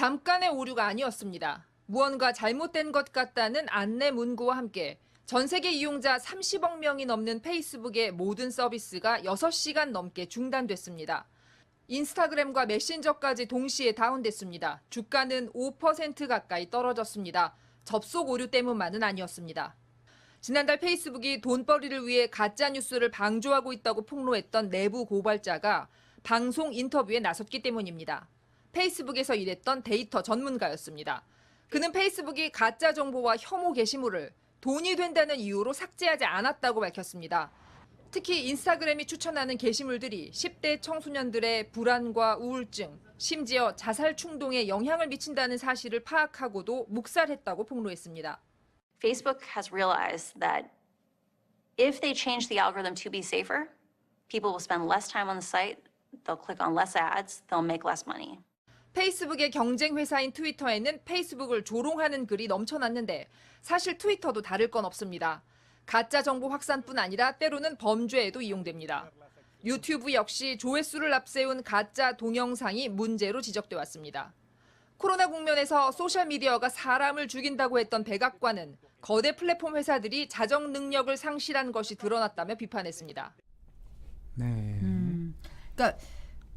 잠깐의 오류가 아니었습니다. 무언가 잘못된 것 같다는 안내 문구와 함께 전 세계 이용자 30억 명이 넘는 페이스북의 모든 서비스가 6시간 넘게 중단됐습니다. 인스타그램과 메신저까지 동시에 다운됐습니다. 주가는 5% 가까이 떨어졌습니다. 접속 오류 때문만은 아니었습니다. 지난달 페이스북이 돈벌이를 위해 가짜뉴스를 방조하고 있다고 폭로했던 내부 고발자가 방송 인터뷰에 나섰기 때문입니다. 페이스북에서 일했던 데이터 전문가였습니다. 그는 페이스북이 가짜 정보와 혐오 게시물을 돈이 된다는 이유로 삭제하지 않았다고 밝혔습니다. 특히 인스타그램이 추천하는 게시물들이 10대 청소년들의 불안과 우울증, 심지어 자살 충동에 영향을 미친다는 사실을 파악하고도 묵살했다고 폭로했습니다. Facebook has realized that if they change the algorithm to be safer, people will spend less time on the site, they'll click on less ads, they'll make less money. 페이스북의 경쟁 회사인 트위터에는 페이스북을 조롱하는 글이 넘쳐났는데 사실 트위터도 다를 건 없습니다. 가짜 정보 확산뿐 아니라 때로는 범죄에도 이용됩니다. 유튜브 역시 조회수를 앞세운 가짜 동영상이 문제로 지적돼 왔습니다. 코로나 국면에서 소셜미디어가 사람을 죽인다고 했던 백악관은 거대 플랫폼 회사들이 자정 능력을 상실한 것이 드러났다며 비판했습니다. 네. 그러니까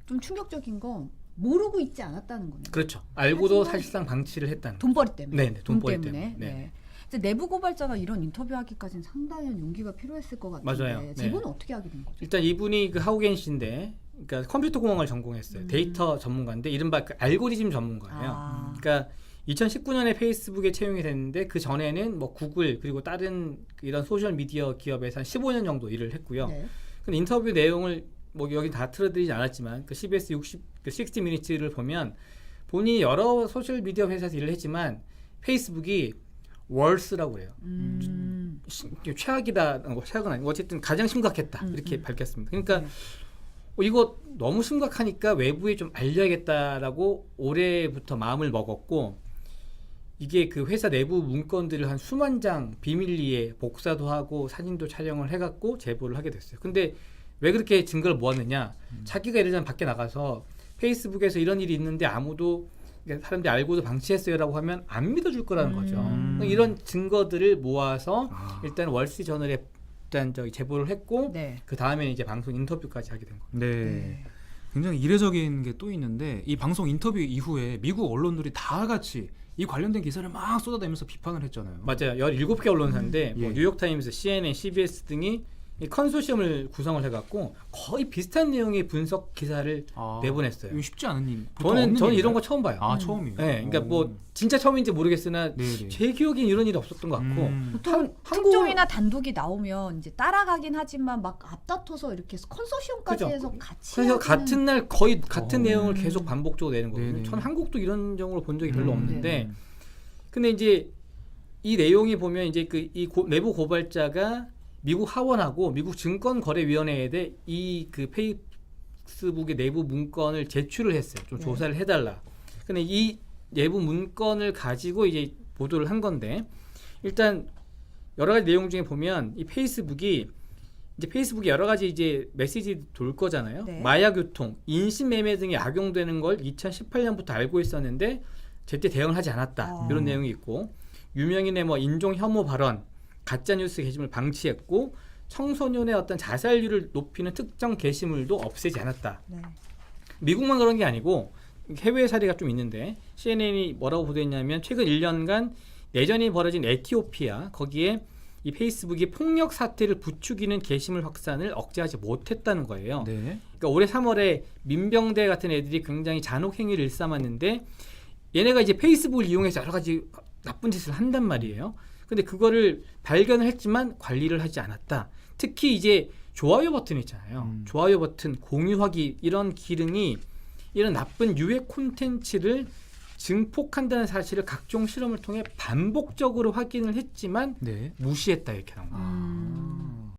좀 충격적인 건 모르고 있지 않았다는 거네요. 그렇죠. 알고도 하지만 사실상 방치를 했다는. 돈벌이 때문에. 네, 돈벌이 때문에. 네. 이제 내부 고발자가 이런 인터뷰하기까지는 상당한 용기가 필요했을 것 같은데 맞아요. 제보는 네. 어떻게 하게 된 거죠? 일단 이분이 그 하우겐 씨인데, 그러니까 컴퓨터 공학을 전공했어요. 데이터 전문가인데 이른바 그 알고리즘 전문가예요. 그러니까 2019년에 페이스북에 채용이 됐는데 그 전에는 뭐 구글 그리고 다른 이런 소셜 미디어 기업에서 한 15년 정도 일을 했고요. 네. 근데 인터뷰 내용을 뭐 여기 다 틀어드리지 않았지만 그 CBS 60 미니츠를 보면 본인이 여러 소셜 미디어 회사에서 일을 했지만 페이스북이 월스라고 해요. 최악이다. 최악은 아니고 어쨌든 가장 심각했다. 이렇게 밝혔습니다. 그러니까 이거 너무 심각하니까 외부에 좀 알려야겠다라고 올해부터 마음을 먹었고 이게 그 회사 내부 문건들을 한 수만 장 비밀리에 복사도 하고 사진도 촬영을 해갖고 제보를 하게 됐어요. 근데 왜 그렇게 증거를 모았느냐? 자기가 예를 들면 밖에 나가서 페이스북에서 이런 일이 있는데 아무도 사람들이 알고도 방치했어요라고 하면 안 믿어줄 거라는 거죠. 이런 증거들을 모아서 일단 월스트리트저널에 일단 제보를 했고 네. 그 다음에 이제 방송 인터뷰까지 하게 된 겁니다. 네. 굉장히 이례적인 게 또 있는데 이 방송 인터뷰 이후에 미국 언론들이 다 같이 이 관련된 기사를 막 쏟아내면서 비판을 했잖아요. 맞아요. 17개 언론사인데 뭐 예. 뉴욕타임스, CNN, CBS 등이 이 컨소시엄을 구성을 해갖고 거의 비슷한 내용의 분석 기사를 내보냈어요. 이거 쉽지 않은 일. 저는 이런 거 처음 봐요. 처음이에요. 네, 그러니까 뭐 진짜 처음인지 모르겠으나 네네. 제 기억엔 이런 일이 없었던 것 같고 보통 특종이나 단독이 나오면 이제 따라가긴 하지만 막 앞다퉈서 이렇게 컨소시엄까지 그죠. 해서 같이 그래서 하기는 같은 날 거의 같은 내용을 계속 반복적으로 내는 거거든요. 네네. 전 한국도 이런 경우를 본 적이 별로 없는데 네. 근데 이제 이 내용이 보면 이제 내부 고발자가 미국 하원하고 미국 증권거래위원회에 이 그 페이스북의 내부 문건을 제출을 했어요. 좀 조사를 해달라. 근데 이 내부 문건을 가지고 이제 보도를 한 건데 일단 여러 가지 내용 중에 보면 이 페이스북이 여러 가지 이제 메시지 돌 거잖아요. 네. 마약 유통, 인신매매 등이 악용되는 걸 2018년부터 알고 있었는데 제때 대응을 하지 않았다. 이런 내용이 있고 유명인의 뭐 인종 혐오 발언, 가짜뉴스 게시물 방치했고 청소년의 어떤 자살률을 높이는 특정 게시물도 없애지 않았다. 네. 미국만 그런 게 아니고 해외 사례가 좀 있는데 CNN이 뭐라고 보도했냐면 최근 1년간 내전이 벌어진 에티오피아 거기에 이 페이스북이 폭력 사태를 부추기는 게시물 확산을 억제하지 못했다는 거예요. 네. 그러니까 올해 3월에 민병대 같은 애들이 굉장히 잔혹 행위를 일삼았는데 얘네가 이제 페이스북을 이용해서 여러 가지 나쁜 짓을 한단 말이에요. 근데 그거를 발견을 했지만 관리를 하지 않았다. 특히 이제 좋아요 버튼 있잖아요. 좋아요 버튼, 공유하기 이런 기능이 이런 나쁜 유해 콘텐츠를 증폭한다는 사실을 각종 실험을 통해 반복적으로 확인을 했지만 네. 무시했다 이렇게 나온 거예요.